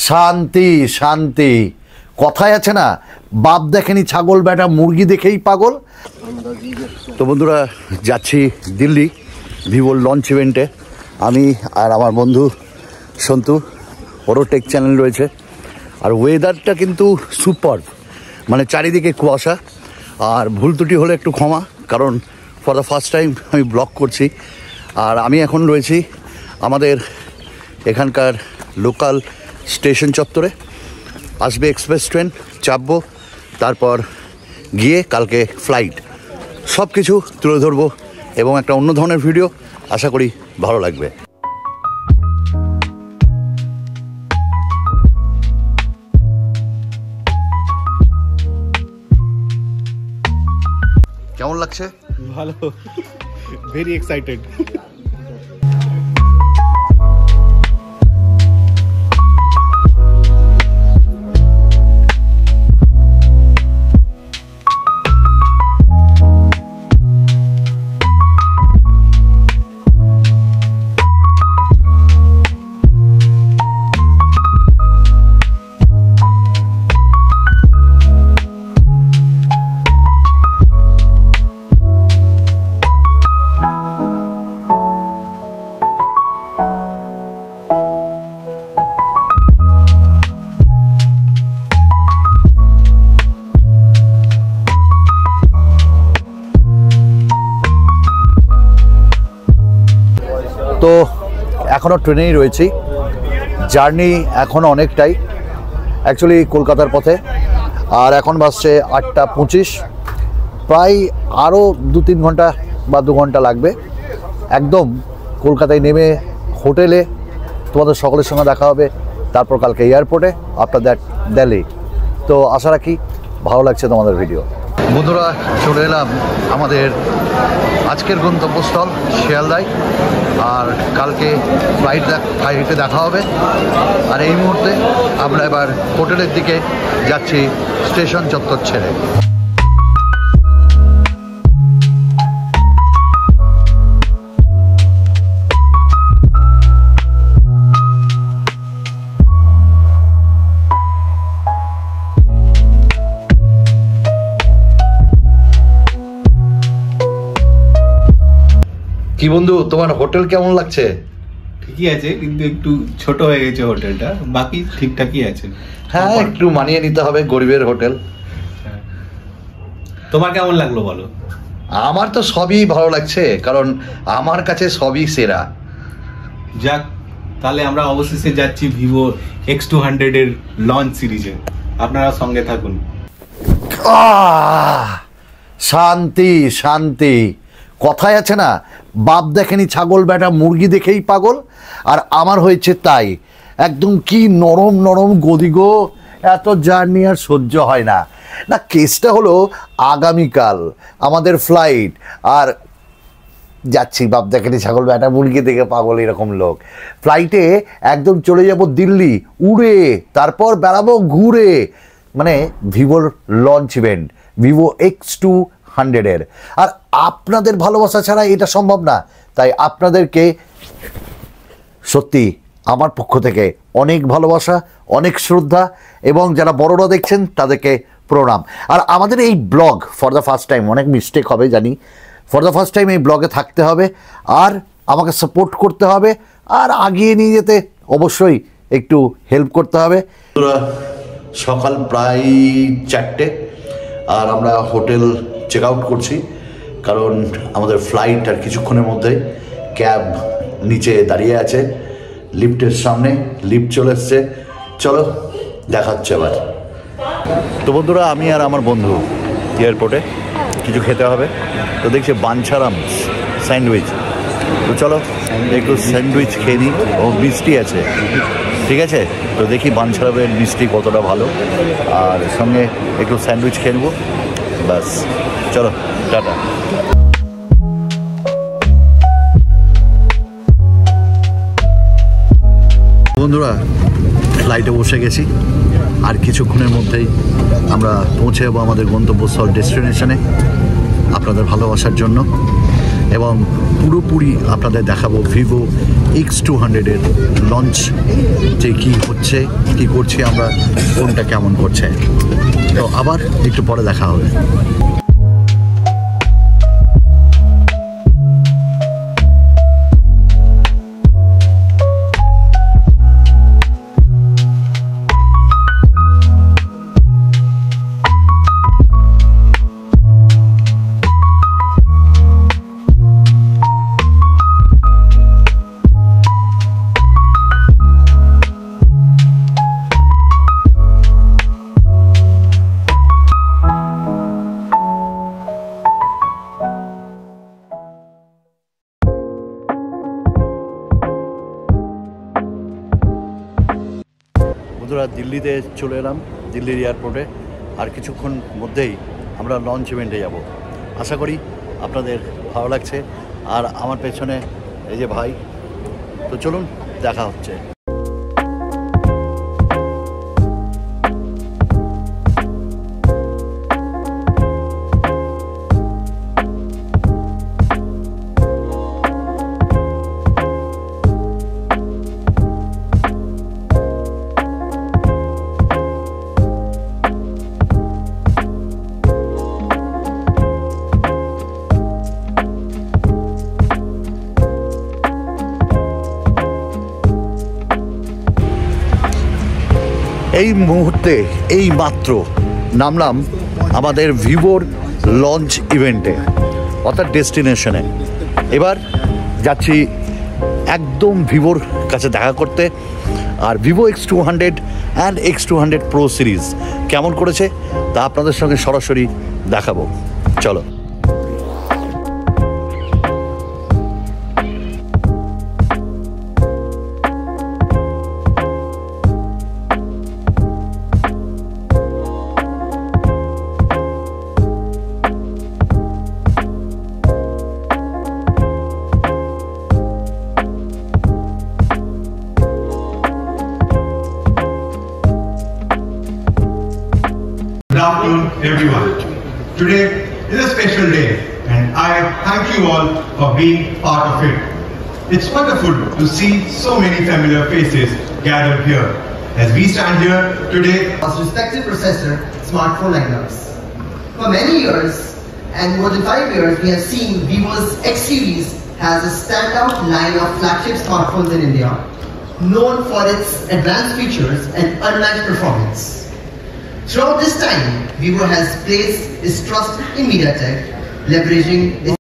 শান্তি শান্তি। কথায় আছে না, বাপ দেখেনি ছাগল, বেটা মুরগি দেখেই পাগল। তো বন্ধুরা, যাচ্ছি দিল্লি ভিভোর লঞ্চ ইভেন্টে। আমি আর আমার বন্ধু সন্তু, ওরও টেক চ্যানেল রয়েছে। আর ওয়েদারটা কিন্তু সুপার, মানে চারিদিকে কুয়াশা। আর ভুল ত্রুটি হলে একটু ক্ষমা, কারণ ফর দ্য ফার্স্ট টাইম আমি ব্লগ করছি। আর আমি এখন রয়েছি আমাদের এখানকার লোকাল স্টেশন চত্বরে। আসবে এক্সপ্রেস ট্রেন, চাপবো, তারপর গিয়ে কালকে ফ্লাইট। সব কিছু তুলে ধরবো এবং একটা অন্য ধরনের ভিডিও, আশা করি ভালো লাগবে। কেমন লাগছে? ভালো, ভেরি এক্সাইটেড। তো এখনও ট্রেনেই রয়েছি, জার্নি এখনও অনেকটাই অ্যাকচুয়ালি কলকাতার পথে। আর এখন বাসছে 8:25, প্রায় আরও 2-3 ঘন্টা বা 2 ঘন্টা লাগবে। একদম কলকাতায় নেমে হোটেলে তোমাদের সকলের সঙ্গে দেখা হবে, তারপর কালকে এয়ারপোর্টে, আফটার দ্যাট দিল্লি। তো আশা রাখি ভালো লাগছে তোমাদের ভিডিও। বন্ধুরা, চলে এলাম আমাদের আজকের গন্তব্যস্থল শিয়ালদায়। আর কালকে ফ্লাইটে দেখা হবে। আর এই মুহূর্তে আমরা এবার হোটেলের দিকে যাচ্ছি স্টেশন চত্বর ছেড়ে। কি বন্ধু, তোমার হোটেল কেমন লাগছে? ঠিকই আছে, কিন্তু একটু ছোট হয়ে গেছে হোটেলটা, বাকি ঠিকঠাকই আছে। হ্যাঁ, একটু মানিয়ে নিতে হবে, গরিবের হোটেল। তোমার কেমন লাগলো বলো? আমার তো সবই ভালো লাগছে, কারণ আমার কাছে সবই সেরা। যাক, তাহলে আমরা অবশেষে যাচ্ছি ভিভো X200 এর লঞ্চ সিরিজে। আপনারা সঙ্গে থাকুন। শান্তি শান্তি। কথায় আছে না, বাপ দেখেনি ছাগল, বেটা মুরগি দেখেই পাগল। আর আমার হয়েছে তাই। একদম কি নরম নরম গদি গো, এত জার্নি আর সহ্য হয় না। না, কেসটা হলো আগামীকাল আমাদের ফ্লাইট, আর যাচ্ছি বাপ দেখেনি ছাগল, বেটা মুরগি দেখে পাগল এরকম লোক। ফ্লাইটে একদম চলে যাব দিল্লি উড়ে, তারপর বেড়াবো ঘুরে। মানে ভিভোর লঞ্চ ইভেন্ট, ভিভো X200-এর। আর আপনাদের ভালোবাসা ছাড়া এটা সম্ভব না। তাই আপনাদেরকে সত্যি আমার পক্ষ থেকে অনেক ভালোবাসা, অনেক শ্রদ্ধা, এবং যারা বড়রা দেখছেন তাদেরকে প্রণাম। আর আমাদের এই blog for the first time, অনেক মিস্টেক হবে জানি, ফর দ্য ফার্স্ট টাইম এই ব্লগে থাকতে হবে, আর আমাকে সাপোর্ট করতে হবে, আর আগিয়ে নিয়ে যেতে অবশ্যই একটু হেল্প করতে হবে। সকাল প্রায় 4টে, আর আমরা হোটেল চেক আউট করছি, কারণ আমাদের ফ্লাইট আর কিছুক্ষণের মধ্যেই। ক্যাব নিচে দাঁড়িয়ে আছে লিফটের সামনে, লিফট চলে এসছে। চলো দেখা হচ্ছে এবার। তো বন্ধুরা, আমি আর আমার বন্ধু এয়ারপোর্টে কিছু খেতে হবে। তো দেখছি বাঞ্ছারাম স্যান্ডউইচ। তো চলো একটু স্যান্ডউইচ খেয়ে নিই। ও মিষ্টি আছে, ঠিক আছে? তো দেখি বাঞ্ছারামের মিষ্টি কতটা ভালো, আর সঙ্গে একটু স্যান্ডউইচ খেয়ে নেবো। ব্যাস, চলো টাটা। বন্ধুরা, ফ্লাইটে বসে গেছি, আর কিছুক্ষণের মধ্যেই আমরা পৌঁছে যাবো আমাদের গন্তব্যস্থল ডেস্টিনেশনে আপনাদের ভালোবাসার জন্য, এবং পুরোপুরি আপনাদের দেখাবো ভিভো X200-এর লঞ্চ যে কী হচ্ছে, কী করছি আমরা, কোনটা কেমন করছে, তো আবার একটু পরে দেখা হবে। বন্ধুরা, দিল্লিতে চলে এলাম, দিল্লির এয়ারপোর্টে। আর কিছুক্ষণ মধ্যেই আমরা লঞ্চ ইভেন্টে যাব। আশা করি আপনাদের ভালো লাগছে। আর আমার পেছনে এই যে ভাই, তো চলুন দেখা হচ্ছে। এই মুহূর্তে এই মাত্র নামলাম আমাদের ভিভোর লঞ্চ ইভেন্টে, অর্থাৎ ডেস্টিনেশনে। এবার যাচ্ছি একদম ভিভোর কাছে দেখা করতে। আর Vivo X200 and X200 Pro series কেমন করেছে তা আপনাদের সঙ্গে সরাসরি দেখাবো। চলো। Good afternoon, everyone. Today is a special day, and I thank you all for being part of it. It's wonderful to see so many familiar faces gathered here as we stand here today. Most respected processor smartphone lineups. For many years, and more than 5 years, we have seen Vivo's X series has a standout line of flagship smartphones in India, known for its advanced features and unmatched performance. Throughout this time, Vivo has placed its trust in MediaTek, leveraging its